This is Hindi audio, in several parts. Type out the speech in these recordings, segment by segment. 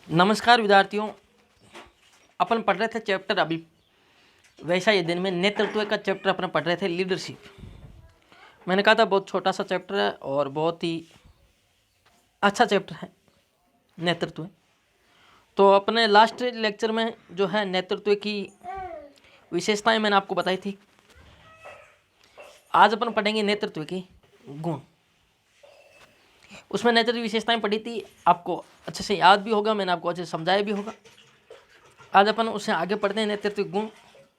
नमस्कार विद्यार्थियों। अपन पढ़ रहे थे चैप्टर अभी वैसा ये दिन में नेतृत्व का चैप्टर अपन पढ़ रहे थे लीडरशिप। मैंने कहा था बहुत छोटा सा चैप्टर है और बहुत ही अच्छा चैप्टर है नेतृत्व। तो अपने लास्ट लेक्चर में जो है नेतृत्व की विशेषताएं मैंने आपको बताई थी। आज अपन पढ़ेंगे नेतृत्व के गुण। उसमें नेतृत्व विशेषताएं पढ़ी थी, आपको अच्छे से याद भी होगा, मैंने आपको अच्छे से समझाया भी होगा। आज अपन उससे आगे पढ़ते हैं नेतृत्व गुण।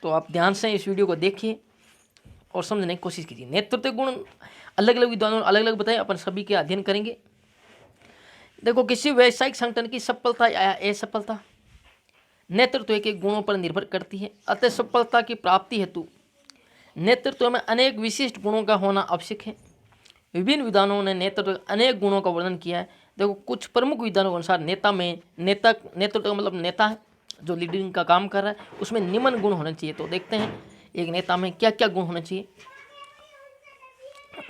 तो आप ध्यान से इस वीडियो को देखिए और समझने की कोशिश कीजिए। नेतृत्व गुण अलग अलग विद्वानों अलग अलग बताए, अपन सभी के अध्ययन करेंगे। देखो, किसी व्यावसायिक संगठन की सफलता या असफलता नेतृत्व के गुणों पर निर्भर करती है। अतः सफलता की प्राप्ति हेतु नेतृत्व में अनेक विशिष्ट गुणों का होना आवश्यक है। विभिन्न विद्वानों ने नेतृत्व के अनेक गुणों का वर्णन किया है। देखो, कुछ प्रमुख विद्वानों के अनुसार नेतृत्व का मतलब नेता है जो लीडिंग का काम कर रहा है, उसमें निम्न गुण होने चाहिए। तो देखते हैं एक नेता में क्या क्या गुण होने चाहिए।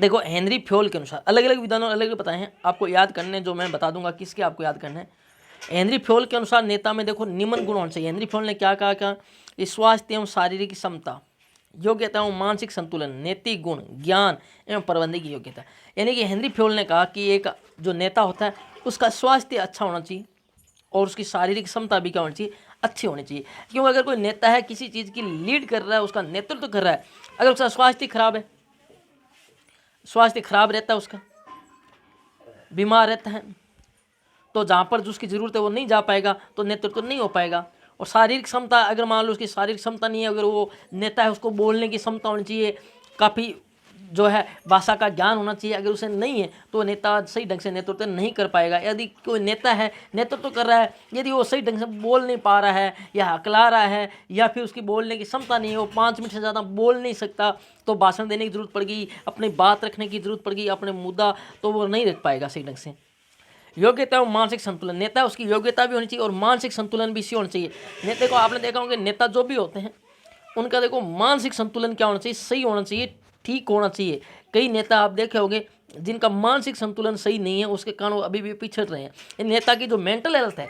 देखो, हेनरी फ्योल के अनुसार अलग अलग विद्वानों अलग अलग बताए हैं, आपको याद करने जो मैं बता दूंगा किसके आपको याद करना है। हेनरी फ्योल के अनुसार नेता में देखो निम्न गुण होने चाहिए। हेनरी फ्योल ने क्या कहा स्वास्थ्य एवं शारीरिक क्षमता, योग्यता एवं मानसिक संतुलन, नैतिक गुण, ज्ञान एवं प्रबंधन की योग्यता। यानी कि हेनरी फ्योल ने कहा कि एक जो नेता होता है उसका स्वास्थ्य अच्छा होना चाहिए और उसकी शारीरिक क्षमता भी क्या होनी चाहिए, अच्छी होनी चाहिए। क्योंकि अगर कोई नेता है किसी चीज़ की लीड कर रहा है, उसका नेतृत्व कर रहा है, अगर उसका स्वास्थ्य खराब है, स्वास्थ्य खराब रहता है, उसका बीमार रहता है, तो जहाँ पर जो उसकी ज़रूरत है वो नहीं जा पाएगा, तो नेतृत्व नहीं हो पाएगा। और शारीरिक क्षमता, अगर मान लो उसकी शारीरिक क्षमता नहीं है, अगर वो नेता है उसको बोलने की क्षमता होनी चाहिए, काफ़ी जो है भाषा का ज्ञान होना चाहिए, अगर उसे नहीं है तो नेता सही ढंग से नेतृत्व नहीं कर पाएगा। यदि कोई नेता है नेतृत्व कर रहा है, यदि वो सही ढंग से बोल नहीं पा रहा है या हकला रहा है या फिर उसकी बोलने की क्षमता नहीं है, वो 5 मिनट से ज़्यादा बोल नहीं सकता, तो भाषण देने की ज़रूरत पड़ गई, अपनी बात रखने की ज़रूरत पड़ गई, अपने मुद्दा, तो वो नहीं रख पाएगा सही ढंग से। योग्यता और मानसिक संतुलन, नेता उसकी योग्यता भी होनी चाहिए और मानसिक संतुलन भी इसी होना चाहिए। नेता को आपने देखा होगा नेता जो भी होते हैं उनका देखो मानसिक संतुलन क्या होना चाहिए, सही होना चाहिए, ठीक होना चाहिए। कई नेता आप देखे होंगे जिनका मानसिक संतुलन सही नहीं है, उसके कारण वो अभी भी पिछड़ रहे हैं। इन नेता की जो मेंटल हेल्थ है,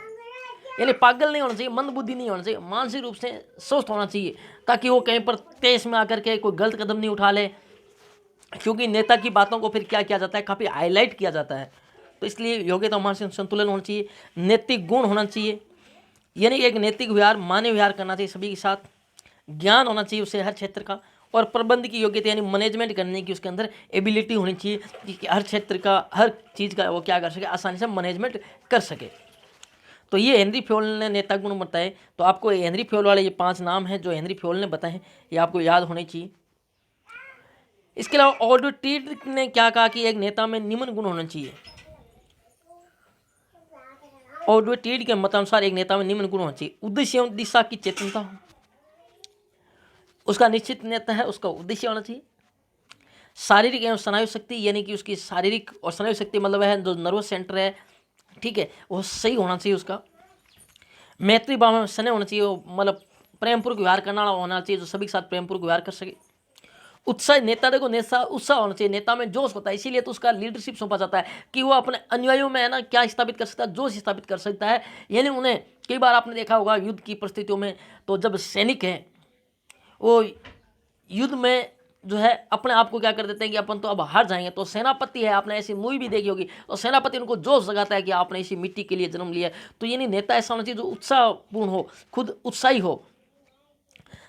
यानी पागल नहीं होना चाहिए, मंदबुद्धि नहीं होना चाहिए, मानसिक रूप से स्वस्थ होना चाहिए, ताकि वो कहीं पर तेज में आकर के कोई गलत कदम नहीं उठा ले। क्योंकि नेता की बातों को फिर क्या किया जाता है, काफ़ी हाईलाइट किया जाता है। तो इसलिए योग्यता मानसिक संतुलन होना चाहिए, नैतिक गुण होना चाहिए, यानी एक नैतिक व्यवहार, मानवीय व्यवहार करना चाहिए सभी के साथ, ज्ञान होना चाहिए उसे हर क्षेत्र का, और प्रबंध की योग्यता यानी मैनेजमेंट करने की उसके अंदर एबिलिटी होनी चाहिए कि हर क्षेत्र का, हर चीज़ का वो क्या कर सके, आसानी से मैनेजमेंट कर सके। तो ये हेनरी फ्योल ने नेता गुण बताए। तो आपको हेनरी फ्योल वाले ये 5 नाम हैं जो हेनरी फ्योल ने बताए हैं, ये आपको याद होने चाहिए। इसके अलावा ऑडोटीड ने क्या कहा कि एक नेता में निम्न गुण होना चाहिए। ऑडोटीड के मतानुसार एक नेता में निम्न गुण होना चाहिए। उद्देश्य एवं दिशा की चेतनता, उसका निश्चित नेता है, उसका उद्देश्य होना चाहिए। शारीरिक एवं स्नायु शक्ति, यानी कि उसकी शारीरिक और स्नायु शक्ति मतलब है जो नर्वस सेंटर है, ठीक है, वो सही होना चाहिए। उसका मैत्री भाव में स्नेह होना चाहिए, वो मतलब प्रेमपूर्वक व्यवहार करना होना चाहिए, जो सभी के साथ प्रेमपूर्वक व्यवहार कर सके। उत्साह, नेता देखो नेता उत्साह होना चाहिए, नेता में जोश होता है, इसीलिए तो उसका लीडरशिप सौंपा जाता है कि वो अपने अनुयायियों में है ना क्या स्थापित कर सकता है, जोश स्थापित कर सकता है। यानी उन्हें कई बार आपने देखा होगा युद्ध की परिस्थितियों में, तो जब सैनिक हैं वो युद्ध में जो है अपने आप को क्या कर देते हैं कि अपन तो अब हार जाएंगे, तो सेनापति है, आपने ऐसी मूवी भी देखी होगी, तो सेनापति उनको जोश जगाता है कि आपने इसी मिट्टी के लिए जन्म लिया है। तो यानी नेता ऐसा होना चाहिए जो उत्साहपूर्ण हो, खुद उत्साही हो।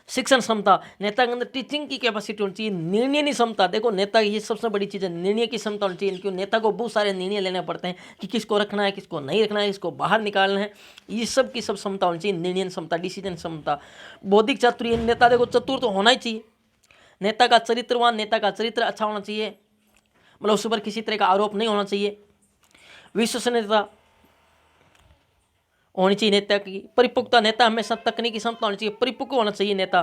शिक्षण क्षमता, नेता के अंदर टीचिंग की कैपेसिटी होनी चाहिए। निर्णय की क्षमता, देखो नेता की ये सबसे बड़ी चीज़ है, निर्णय की क्षमता होनी चाहिए, क्योंकि नेता को बहुत सारे निर्णय लेने पड़ते हैं कि किसको रखना है, किसको नहीं रखना है, किसको बाहर निकालना है, ये सब की सब क्षमता होनी चाहिए। निर्णय क्षमता, डिसीजन क्षमता, बौद्धिक चातुर्य, नेता देखो चतुर तो होना ही चाहिए। नेता का चरित्रवान, नेता का चरित्र अच्छा होना चाहिए, मतलब उस पर किसी तरह का आरोप नहीं होना चाहिए। विश्वसनीयता होनी चाहिए नेता की। परिपक्वता, नेता हमेशा तकनीकी क्षमता होनी चाहिए, परिपक्व होना चाहिए नेता।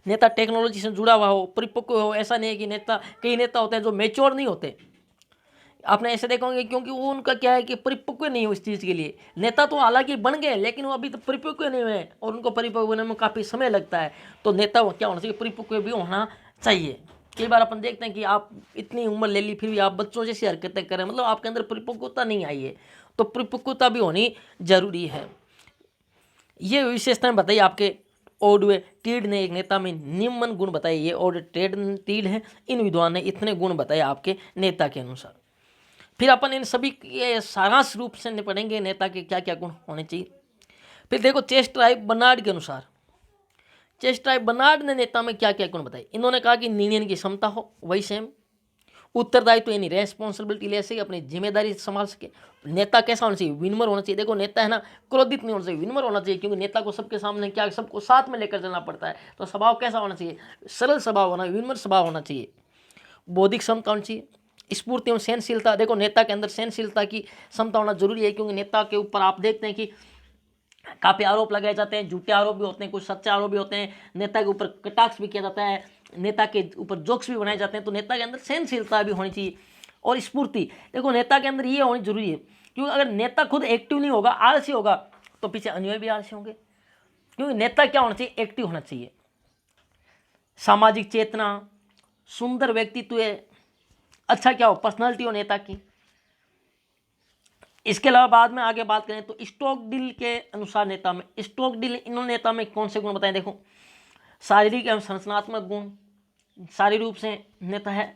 नेता टेक्नोलॉजी से जुड़ा हुआ हो, परिपक्व हो। ऐसा नहीं है कि नेता, कई नेता होते हैं जो मेच्योर नहीं होते, आपने ऐसे देखा होंगे, क्योंकि वो उनका क्या है कि परिपक्व नहीं हो इस चीज़ के लिए। नेता तो हालांकि बन गए लेकिन वो अभी तो परिपक्व नहीं हुए और उनको परिपक्व होने में काफ़ी समय लगता है। तो नेता क्या होना चाहिए, परिपक्व भी होना चाहिए। कई बार अपन देखते हैं कि आप इतनी उम्र ले ली फिर भी आप बच्चों जैसी हरकतें करें, मतलब आपके अंदर परिपक्वता नहीं आई है, तो परिपक्वता भी होनी जरूरी है। ये विशेषताएं बताइए आपके ओडवेटीड ने एक नेता में निम्न गुण बताए। ये ओडवेटीड है, इन विद्वान ने इतने गुण बताए आपके नेता के अनुसार। फिर अपन इन सभी के सारांश रूप से पढ़ेंगे नेता के क्या क्या गुण होने चाहिए। फिर देखो चेस्टरटॉय बर्नार्ड के अनुसार, चेस्टरटॉय बर्नार्ड ने नेता में क्या क्या गुण बताए। इन्होंने कहा कि निर्णय की क्षमता हो, वही सेम उत्तरदायित्व यानी रेस्पॉन्सिबिलिटी ले सके, अपनी जिम्मेदारी संभाल सके। नेता कैसा होना चाहिए, विनम्र होना चाहिए। देखो नेता है ना, क्रोधित नहीं होना चाहिए, विनम्र होना चाहिए, क्योंकि नेता को सबके सामने क्या सबको साथ में लेकर चलना पड़ता है। तो स्वभाव कैसा होना चाहिए, सरल स्वभाव होना, विनम्र स्वभाव होना चाहिए। बौद्धिक क्षमता होनी चाहिए, स्फूर्ति एवं सहनशीलता। देखो नेता के अंदर सहनशीलता की क्षमता होना जरूरी है, क्योंकि नेता के ऊपर आप देखते हैं कि काफ़ी आरोप लगाए जाते हैं, झूठे आरोप भी होते हैं, कुछ सच्चे आरोप भी होते हैं। नेता के ऊपर कटाक्ष भी किया जाता है, नेता के ऊपर जोक्स भी बनाए जाते हैं। तो नेता के अंदर सहनशीलता भी होनी चाहिए और स्फूर्ति। देखो नेता के अंदर ये होनी जरूरी है, क्योंकि अगर नेता खुद एक्टिव नहीं होगा, आलसी होगा, तो पीछे अनुयायी भी आलसी होंगे। क्योंकि नेता क्या होना चाहिए, एक्टिव होना चाहिए। सामाजिक चेतना, सुंदर व्यक्तित्व, अच्छा क्या हो, पर्सनालिटी हो नेता की। इसके अलावा बाद में आगे बात करें तो स्टोकडिल के अनुसार नेता में, स्टोकडिल इन्होंने नेता में कौन से गुण बताए। देखो शारीरिक एवं संरचनात्मक गुण, शारीरिक रूप से नेता है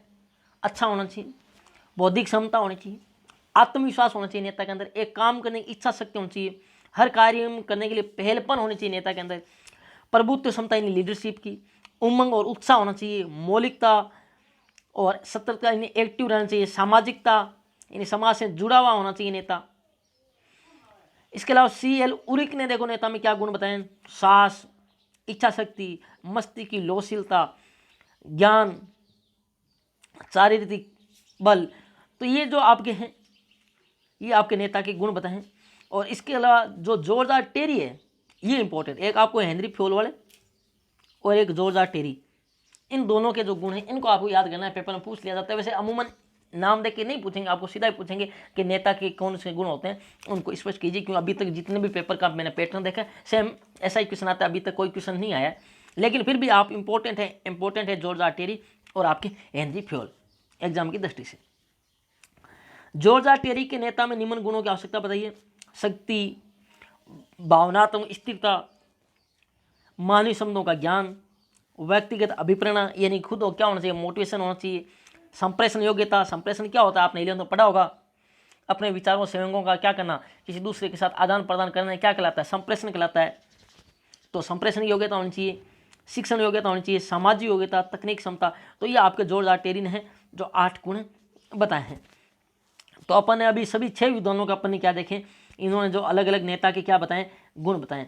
अच्छा होना चाहिए, बौद्धिक क्षमता होनी चाहिए, आत्मविश्वास होना चाहिए नेता के अंदर, एक काम करने की इच्छा शक्ति होनी चाहिए, हर कार्य करने के लिए पहलपन होनी चाहिए नेता के अंदर, प्रभुत्व क्षमता यानी लीडरशिप की, उमंग और उत्साह होना चाहिए, मौलिकता और सतर्कता यानी एक्टिव रहना चाहिए, सामाजिकता यानी समाज से जुड़ा हुआ होना चाहिए नेता। इसके अलावा CL उरिक ने देखो नेता में क्या गुण बताए, साहस, इच्छा शक्ति, मस्तिष्क की लोचशीलता, ज्ञान, शारीरिक बल। तो ये जो आपके हैं, ये आपके नेता के गुण बताए हैं। और इसके अलावा जो जॉर्ज आर टेरी है, ये इंपॉर्टेंट, एक आपको हेनरी फ्योल वाले और एक जॉर्ज आर टेरी, इन दोनों के जो गुण हैं इनको आपको याद करना है, पेपर में पूछ लिया जाता है। वैसे अमूमन नाम देख के नहीं पूछेंगे, आपको सीधा ही पूछेंगे कि नेता के कौन से गुण होते हैं, उनको स्पष्ट कीजिए। क्योंकि अभी तक जितने भी पेपर का मैंने पैटर्न देखा सेम ऐसा ही क्वेश्चन आता है, अभी तक कोई क्वेश्चन नहीं आया, लेकिन फिर भी आप इंपॉर्टेंट है जॉर्ज आर टेरी और आपके हेनरी फ्योल एग्जाम की दृष्टि से। जॉर्ज आर टेरी के नेता में निम्न गुणों की आवश्यकता बताइए, शक्ति, भावनात्मक स्थिरता, मानवीय शब्दों का ज्ञान, व्यक्तिगत अभिप्रेरणा यानी खुद क्या होना चाहिए, मोटिवेशन होना चाहिए, संप्रेषण योग्यता, संप्रेषण क्या होता है आपने इलेवंथ में पढ़ा होगा, अपने विचारों संवेगों का क्या करना, किसी दूसरे के साथ आदान प्रदान करना क्या कहलाता है, संप्रेषण कहलाता है। तो संप्रेषण योग्यता होनी चाहिए, शिक्षण योग्यता होनी चाहिए, सामाजिक योग्यता, तकनीक क्षमता। तो ये आपके जॉर्ज आर टेरी ने है जो 8 गुण बताए हैं। तो अपन ने अभी सभी 6 विद्वानों का अपन ने क्या देखें, इन्होंने जो अलग अलग नेता के क्या बताएं, गुण बताएं।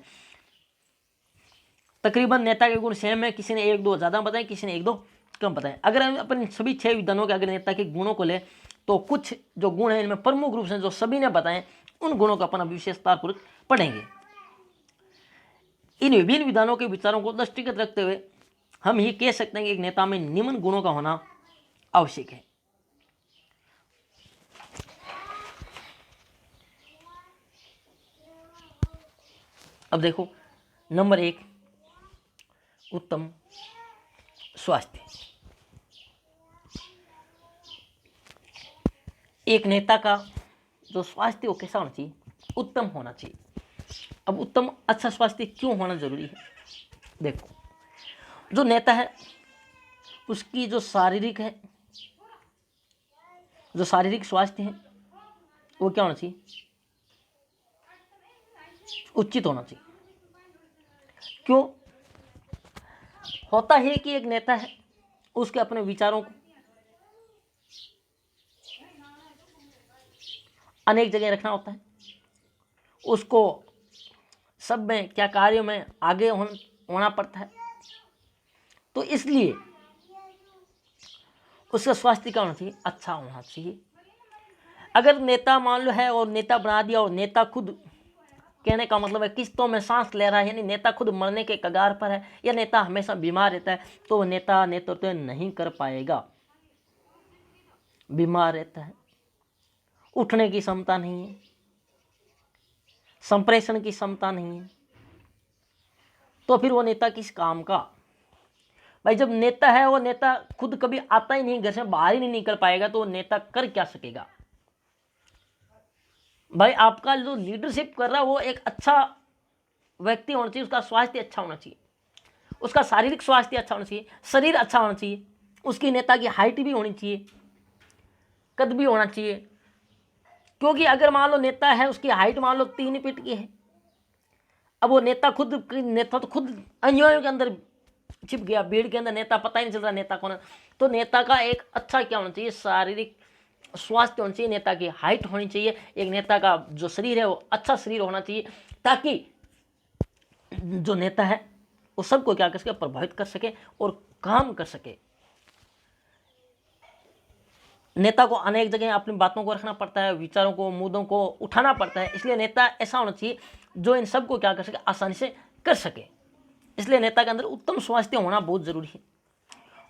तकरीबन नेता के गुण सेम है, किसी ने 1-2 ज़्यादा बताए, किसी ने 1-2 कम बताए। अगर हम अपन सभी 6 विद्वानों के अगर नेता के गुणों को ले तो कुछ जो गुण हैं इनमें प्रमुख रूप से जो सभी ने बताए, उन गुणों को अपन अब विशेषतापूर्वक पढ़ेंगे। इन विभिन्न विद्वानों के विचारों को दृष्टिगत रखते हुए हम ये कह सकते हैं कि एक नेता में निम्न गुणों का होना आवश्यक है। अब देखो नंबर 1, उत्तम स्वास्थ्य। एक नेता का जो स्वास्थ्य वो कैसा होना चाहिए, उत्तम होना चाहिए। अब उत्तम अच्छा स्वास्थ्य क्यों होना जरूरी है, देखो जो नेता है उसकी जो शारीरिक स्वास्थ्य है वो क्या होना चाहिए, उचित होना चाहिए। क्यों होता है कि एक नेता है उसके अपने विचारों को अनेक जगह रखना होता है, उसको सब में क्या कार्यों में आगे होना पड़ता है। तो इसलिए उसका स्वास्थ्य क्या होना चाहिए, अच्छा होना चाहिए। अगर नेता मान लो है और नेता बना दिया और नेता खुद, कहने का मतलब है किस्तों में सांस ले रहा है, यानी नेता खुद मरने के कगार पर है या नेता हमेशा बीमार रहता है, तो वह नेता नेतृत्व नहीं कर पाएगा। बीमार रहता है, उठने की क्षमता नहीं है, संप्रेषण की क्षमता नहीं है, तो फिर वो नेता किस काम का। भाई जब नेता है वो नेता खुद कभी आता ही नहीं, घर से बाहर ही नहीं निकल पाएगा, तो वो नेता कर क्या सकेगा। भाई आपका जो लीडरशिप कर रहा है वो एक अच्छा व्यक्ति होना चाहिए, उसका स्वास्थ्य अच्छा होना चाहिए, उसका शारीरिक स्वास्थ्य अच्छा होना चाहिए, शरीर अच्छा होना चाहिए, उसकी नेता की हाइट भी होनी चाहिए, कद भी होना चाहिए। क्योंकि अगर मान लो नेता है, उसकी हाइट मान लो 3 फीट की है, अब वो नेता तो खुद अनुयायियों के अंदर छिप गया, भीड़ के अंदर, नेता पता ही नहीं चल रहा नेता कौन है। तो नेता का एक अच्छा क्या होना चाहिए, शारीरिक स्वास्थ्य होना चाहिए, नेता की हाइट होनी चाहिए, एक नेता का जो शरीर है वो अच्छा शरीर होना चाहिए, ताकि जो नेता है वो सबको क्या कर सके, प्रभावित कर सके और काम कर सके। नेता को अनेक जगह अपनी बातों को रखना पड़ता है, विचारों को, मुद्दों को उठाना पड़ता है, इसलिए नेता ऐसा होना चाहिए जो इन सबको क्या कर सके, आसानी से कर सके। इसलिए नेता के अंदर उत्तम स्वास्थ्य होना बहुत जरूरी है।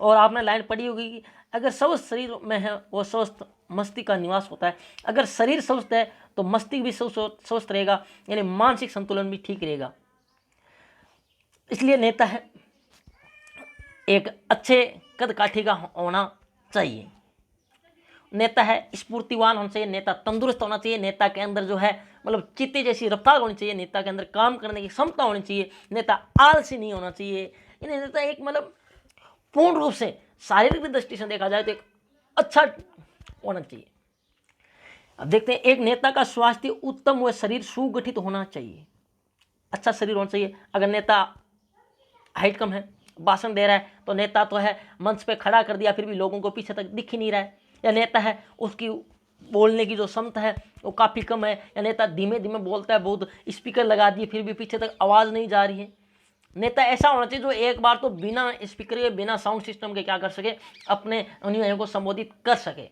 और आपने लाइन पढ़ी होगी कि अगर स्वस्थ शरीर में है वो स्वस्थ मस्तिष्क का निवास होता है। अगर शरीर स्वस्थ है तो मस्तिष्क भी स्वस्थ रहेगा, यानी मानसिक संतुलन भी ठीक रहेगा। इसलिए नेता है एक अच्छे कद काठी का होना चाहिए। नेता है स्फूर्तिवान होना चाहिए, नेता तंदुरुस्त होना चाहिए, नेता के अंदर जो है मतलब चीते जैसी रफ्तार होनी चाहिए, नेता के अंदर काम करने की क्षमता होनी चाहिए, नेता आलसी नहीं होना चाहिए। यानी नेता एक मतलब पूर्ण रूप से शारीरिक दृष्टि से देखा जाए तो एक अच्छा होना चाहिए। अब देखते हैं, एक नेता का स्वास्थ्य उत्तम व शरीर सुगठित होना चाहिए, अच्छा शरीर होना चाहिए। अगर नेता हाइट कम है, भाषण दे रहा है, तो नेता तो है मंच पे खड़ा कर दिया फिर भी लोगों को पीछे तक दिख ही नहीं रहा है, या नेता है उसकी बोलने की जो क्षमता है वो काफ़ी कम है, या नेता धीमे धीमे बोलता है, बहुत स्पीकर लगा दिए फिर भी पीछे तक आवाज़ नहीं जा रही है। नेता ऐसा होना चाहिए जो एक बार तो बिना स्पीकर के, बिना साउंड सिस्टम के क्या कर सके, अपने अनुयायियों को संबोधित कर सके।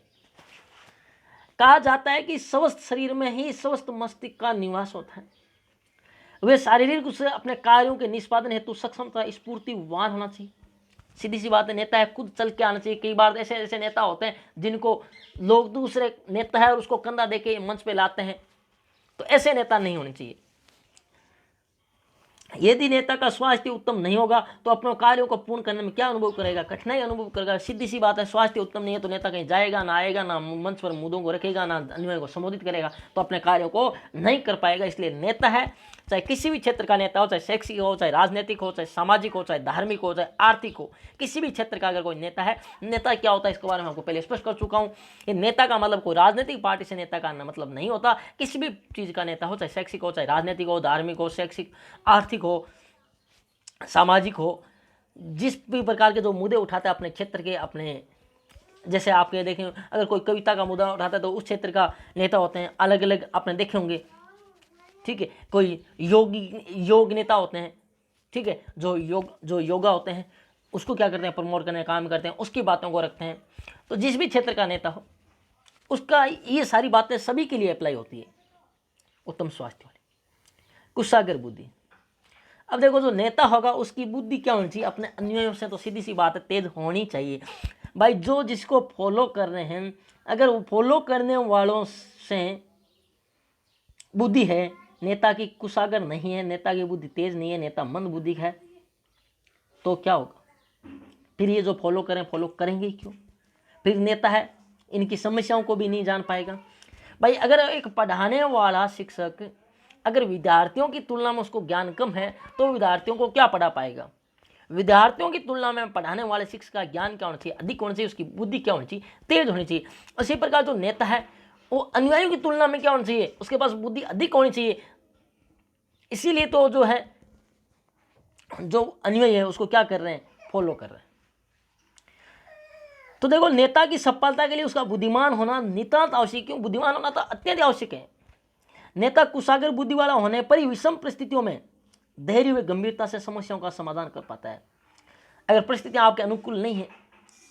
कहा जाता है कि स्वस्थ शरीर में ही स्वस्थ मस्तिष्क का निवास होता है। वे शारीरिक रूप से अपने कार्यों के निष्पादन हेतु सक्षम तथा स्फूर्तिवान होना चाहिए। सीधी सी बात है, नेता है खुद चल के आना चाहिए। कई बार ऐसे ऐसे नेता होते हैं जिनको लोग दूसरे नेता है और उसको कंधा दे के मंच पे लाते हैं, तो ऐसे नेता नहीं होने चाहिए। यदि नेता का स्वास्थ्य उत्तम नहीं होगा तो अपने कार्यों को पूर्ण करने में क्या अनुभव करेगा, कठिनाई अनुभव करेगा। सीधी सी बात है, स्वास्थ्य उत्तम नहीं है तो नेता कहीं जाएगा ना, आएगा ना, मंच पर मुद्दों को रखेगा ना, अनुयायियों को संबोधित करेगा, तो अपने कार्यों को नहीं कर पाएगा। इसलिए नेता है, चाहे किसी भी क्षेत्र का नेता हो, चाहे शैक्षिक हो, चाहे राजनीतिक हो, चाहे सामाजिक हो, चाहे धार्मिक हो, चाहे आर्थिक हो, किसी भी क्षेत्र का अगर कोई नेता है, नेता क्या होता है इसके बारे में आपको पहले स्पष्ट कर चुका हूँ। कि नेता का मतलब कोई राजनीतिक पार्टी से नेता का मतलब नहीं होता। किसी भी चीज़ का नेता हो, चाहे शैक्षिक हो, चाहे राजनीतिक हो, धार्मिक हो, शैक्षिक, आर्थिक हो, सामाजिक हो, जिस भी प्रकार के जो मुद्दे उठाते हैं अपने क्षेत्र के, अपने जैसे आपके देखें अगर कोई कविता का मुद्दा उठाता है तो उस क्षेत्र का नेता होते हैं, अलग अलग आपने देखे होंगे, ठीक है। कोई योग नेता होते हैं, ठीक है, जो योगा होते हैं उसको क्या करते हैं, प्रमोट करने का काम करते हैं, उसकी बातों को रखते हैं। तो जिस भी क्षेत्र का नेता हो उसका ये सारी बातें सभी के लिए अप्लाई होती है। उत्तम स्वास्थ्य वाली, कुशाग्र बुद्धि। अब देखो, जो नेता होगा उसकी बुद्धि क्या होनी चाहिए, अपने अनुयायियों से तो सीधी सी बात है तेज होनी चाहिए। भाई जो जिसको फॉलो कर रहे हैं, अगर वो फॉलो करने वालों से बुद्धि है, नेता की कुशाग्र नहीं है, नेता की बुद्धि तेज नहीं है, नेता मंद बुद्धि है, तो क्या होगा फिर? ये जो फॉलो करेंगे ही क्यों? फिर नेता है इनकी समस्याओं को भी नहीं जान पाएगा। भाई अगर एक पढ़ाने वाला शिक्षक अगर विद्यार्थियों की तुलना में उसको ज्ञान कम है तो विद्यार्थियों को क्या पढ़ा पाएगा? विद्यार्थियों की तुलना में पढ़ाने वाले शिक्षक का ज्ञान क्या होना चाहिए? अधिक होना चाहिए, उसकी बुद्धि क्या होनी चाहिए? तेज होनी चाहिए। उसी प्रकार जो नेता है वो अनुयायियों की तुलना में क्या होना चाहिए? उसके पास बुद्धि अधिक होनी चाहिए। इसीलिए तो जो है, जो अनुयायी है उसको क्या कर रहे हैं? फॉलो कर रहे हैं। तो देखो, नेता की सफलता के लिए उसका बुद्धिमान होना नितांत आवश्यक। क्यों? बुद्धिमान होना तो अत्यंत आवश्यक है। नेता कुशाग्र बुद्धि वाला होने पर ही विषम परिस्थितियों में धैर्य व गंभीरता से समस्याओं का समाधान कर पाता है। अगर परिस्थितियां आपके अनुकूल नहीं है,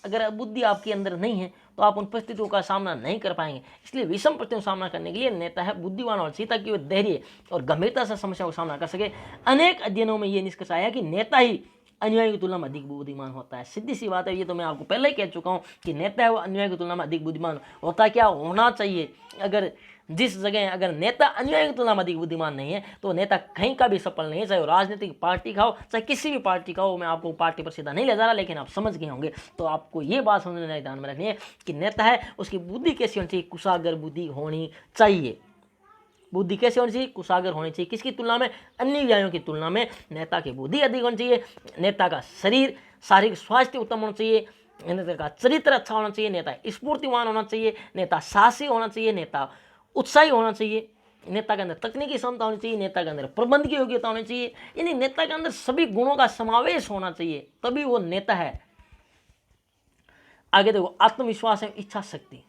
अगर बुद्धि आपके अंदर नहीं है, तो आप उन परिस्थितियों का सामना नहीं कर पाएंगे। इसलिए विषम परिस्थितियों का सामना करने के लिए नेता है बुद्धिमान और सीता की वह धैर्य और गंभीरता से समस्याओं का सामना कर सके। अनेक अध्ययनों में यह निष्कर्ष आया कि नेता ही अनुयायी की तुलना में अधिक बुद्धिमान होता है। सीधी सी बात है, ये तो मैं आपको पहले ही कह चुका हूँ कि नेता है वो अनुयायी की तुलना में अधिक बुद्धिमान होता। क्या होना चाहिए? अगर जिस जगह अगर नेता अनुयायी की तुलना में अधिक बुद्धिमान नहीं है तो नेता कहीं का भी सफल नहीं है, चाहे वो राजनीतिक पार्टी का हो, चाहे किसी भी पार्टी का हो। मैं आपको पार्टी पर सीधा नहीं ले जा रहा, लेकिन आप समझ गए होंगे। तो आपको ये बात समझने ध्यान में रखनी है कि नेता है उसकी बुद्धि कैसी होनी चाहिए? कुशाग्र बुद्धि होनी चाहिए। बुद्धि कैसे होनी चाहिए? कुशाग्र होनी चाहिए। किसकी तुलना में? अन्य अनुयायियों की तुलना में नेता की बुद्धि अधिक होनी चाहिए। नेता का शारीरिक स्वास्थ्य उत्तम होना चाहिए। नेता का चरित्र अच्छा होना चाहिए। नेता स्फूर्तिवान होना चाहिए। नेता साहसी होना चाहिए। नेता उत्साही होना चाहिए। नेता के अंदर तकनीकी क्षमता होनी चाहिए। नेता के अंदर प्रबंध की योग्यता होनी चाहिए। यानी नेता के अंदर सभी गुणों का समावेश होना चाहिए, तभी वो नेता है। आगे देखो, आत्मविश्वास एवं इच्छा शक्ति।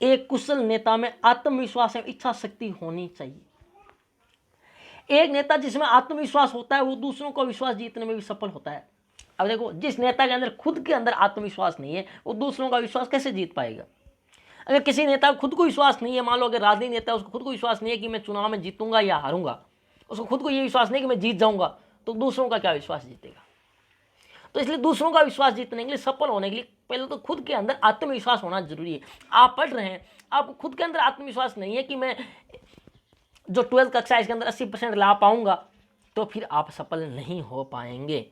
एक कुशल नेता में आत्मविश्वास एवं इच्छा शक्ति होनी चाहिए। एक नेता जिसमें आत्मविश्वास होता है वो दूसरों का विश्वास जीतने में भी सफल होता है। अब देखो, जिस नेता के अंदर खुद के अंदर आत्मविश्वास नहीं है वो दूसरों का विश्वास कैसे जीत पाएगा? अगर किसी नेता को खुद को विश्वास नहीं है, मान लो अगर राजनीति नेता है, उसको खुद को विश्वास नहीं है कि मैं चुनाव में जीतूंगा या हारूंगा, उसको खुद को ये विश्वास नहीं कि मैं जीत जाऊंगा, तो दूसरों का क्या विश्वास जीतेगा? तो इसलिए दूसरों का विश्वास जीतने के लिए, सफल होने के लिए पहले तो खुद के अंदर आत्मविश्वास होना जरूरी है। आप पढ़ रहे हैं, आपको खुद के अंदर आत्मविश्वास नहीं है कि मैं जो 12th कक्षा इसके अंदर 80% ला पाऊंगा, तो फिर आप सफल नहीं हो पाएंगे।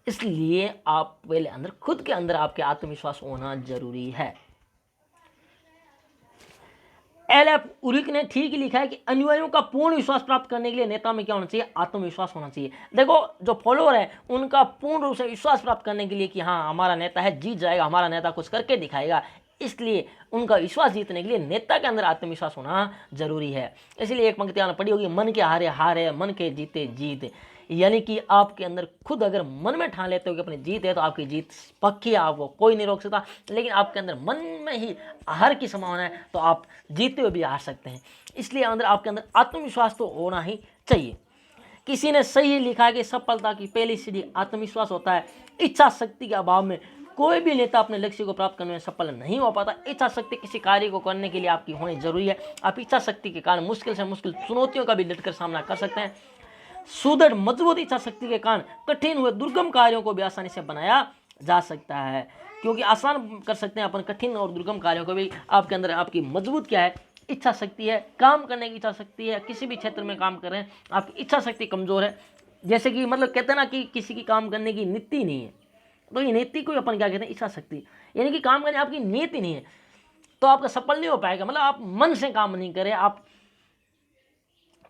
इसलिए आप पहले अंदर खुद के अंदर आपके आत्मविश्वास होना जरूरी है। LF उरिक ने ठीक लिखा है कि अनुयायियों का पूर्ण विश्वास प्राप्त करने के लिए नेता में क्या होना चाहिए? आत्मविश्वास होना चाहिए। देखो, जो फॉलोअर है उनका पूर्ण रूप से विश्वास प्राप्त करने के लिए कि हाँ हमारा नेता है, जीत जाएगा, हमारा नेता कुछ करके दिखाएगा, इसलिए उनका विश्वास जीतने के लिए नेता के अंदर आत्मविश्वास होना जरूरी है। इसलिए एक पंक्ति आपने पढ़ी होगी, मन के हारे हार है, मन के जीते जीत। यानी कि आपके अंदर खुद अगर मन में ठान लेते हो कि अपनी जीत है तो आपकी जीत पक्की है, आपको कोई नहीं रोक सकता। लेकिन आपके अंदर मन में ही हार की संभावना है तो आप जीतते हुए भी हार सकते हैं। इसलिए आपके अंदर आत्मविश्वास तो होना ही चाहिए। किसी ने सही लिखा है कि सफलता की पहली सीढ़ी आत्मविश्वास होता है। इच्छा शक्ति के अभाव में कोई भी नेता अपने लक्ष्य को प्राप्त करने में सफल नहीं हो पाता। इच्छा शक्ति किसी कार्य को करने के लिए आपकी होनी जरूरी है। आप इच्छा शक्ति के कारण मुश्किल से मुश्किल चुनौतियों का भी डटकर सामना कर सकते हैं। सुदृढ़ मजबूत इच्छा शक्ति के कारण कठिन हुए दुर्गम कार्यों को भी आसानी से बनाया जा सकता है, क्योंकि आसान कर सकते हैं अपन कठिन और दुर्गम कार्यों को भी। आपके अंदर आपकी मजबूत क्या है? इच्छा शक्ति है, काम करने की इच्छा शक्ति है। किसी भी क्षेत्र में काम कर रहे हैं, आपकी इच्छा शक्ति कमजोर है, जैसे कि मतलब कहते हैं ना कि किसी की काम करने की नीति नहीं है, तो ये नीति को अपन क्या कहते हैं? इच्छा शक्ति। यानी कि काम करने आपकी नीति नहीं है तो आपका सफल नहीं हो पाएगा। मतलब आप मन से काम नहीं कर रहे, आप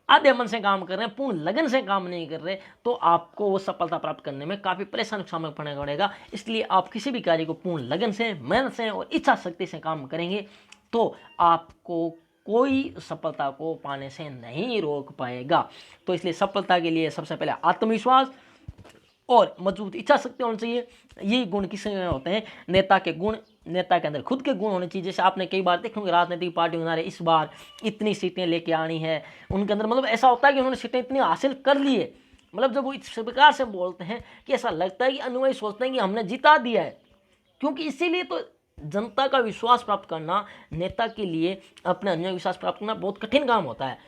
आधे मन से काम कर रहे हैं, पूर्ण लगन से काम नहीं कर रहे, तो आपको वो सफलता प्राप्त करने में काफ़ी परेशानी का सामना करना पड़ेगा। इसलिए आप किसी भी कार्य को पूर्ण लगन से, मेहनत से और इच्छा शक्ति से काम करेंगे तो आपको कोई सफलता को पाने से नहीं रोक पाएगा। तो इसलिए सफलता के लिए सबसे पहले आत्मविश्वास और मजबूत इच्छा शक्ति होनी चाहिए। यही गुण किसमें होते हैं? नेता के गुण। नेता के अंदर खुद के गुण होने चाहिए। जैसे आपने कई बार देखोगे राजनीतिक पार्टियों ने इस बार इतनी सीटें लेके आनी है, उनके अंदर मतलब ऐसा होता है कि उन्होंने सीटें इतनी हासिल कर ली है, मतलब जब वो इस प्रकार से बोलते हैं कि ऐसा लगता है कि अनुयायी सोचते हैं कि हमने जिता दिया है। क्योंकि इसीलिए तो जनता का विश्वास प्राप्त करना नेता के लिए, अपने अनुयायी विश्वास प्राप्त करना बहुत कठिन काम होता है।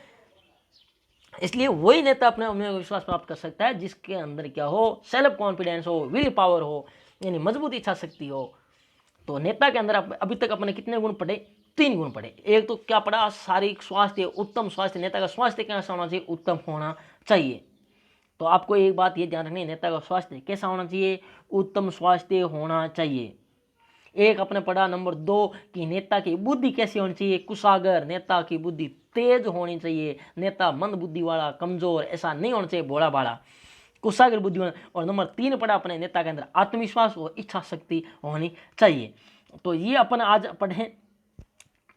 इसलिए वही नेता अपने अनुयायी विश्वास प्राप्त कर सकता है जिसके अंदर क्या हो? सेल्फ कॉन्फिडेंस हो, विल पावर हो, यानी मजबूत इच्छा शक्ति हो। तो नेता के अंदर अभी तक अपने कितने गुण पढ़े? 3 गुण पढ़े। एक तो क्या पढ़ा? शारीरिक स्वास्थ्य, उत्तम स्वास्थ्य। नेता का स्वास्थ्य कैसा होना चाहिए? उत्तम होना चाहिए। तो आपको एक बात ये ध्यान रखनी है, नेता का स्वास्थ्य कैसा होना चाहिए? उत्तम स्वास्थ्य होना चाहिए। एक अपने पढ़ा नंबर 2 कि नेता की बुद्धि कैसी होनी चाहिए? कुशागर। नेता की बुद्धि तेज होनी चाहिए। नेता मंद बुद्धि वाला, कमजोर ऐसा नहीं होना चाहिए, भोला भाला, कुशागर बुद्धि होना। और नंबर 3 पढ़ा अपने, नेता के अंदर आत्मविश्वास और इच्छा शक्ति होनी चाहिए। तो ये अपन आज पढ़ें।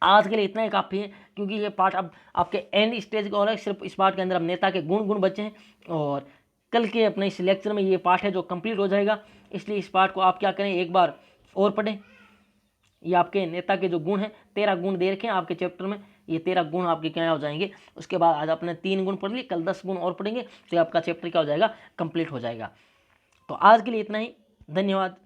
आज के लिए इतना ही काफ़ी है, क्योंकि ये पाठ अब आपके एंड स्टेज का हो रहा है। सिर्फ इस पाठ के अंदर अब नेता के गुण बचे हैं और कल के अपने इस लेक्चर में ये पाठ है जो कंप्लीट हो जाएगा। इसलिए इस पाठ को आप क्या करें, एक बार और पढ़ें। ये आपके नेता के जो गुण हैं, 13 गुण दे रखे हैं आपके चैप्टर में, ये 13 गुण आपके क्या हो जाएंगे। उसके बाद आज आपने 3 गुण पढ़ लिए, कल 10 गुण और पढ़ेंगे तो आपका चैप्टर क्या हो जाएगा? कंप्लीट हो जाएगा। तो आज के लिए इतना ही, धन्यवाद।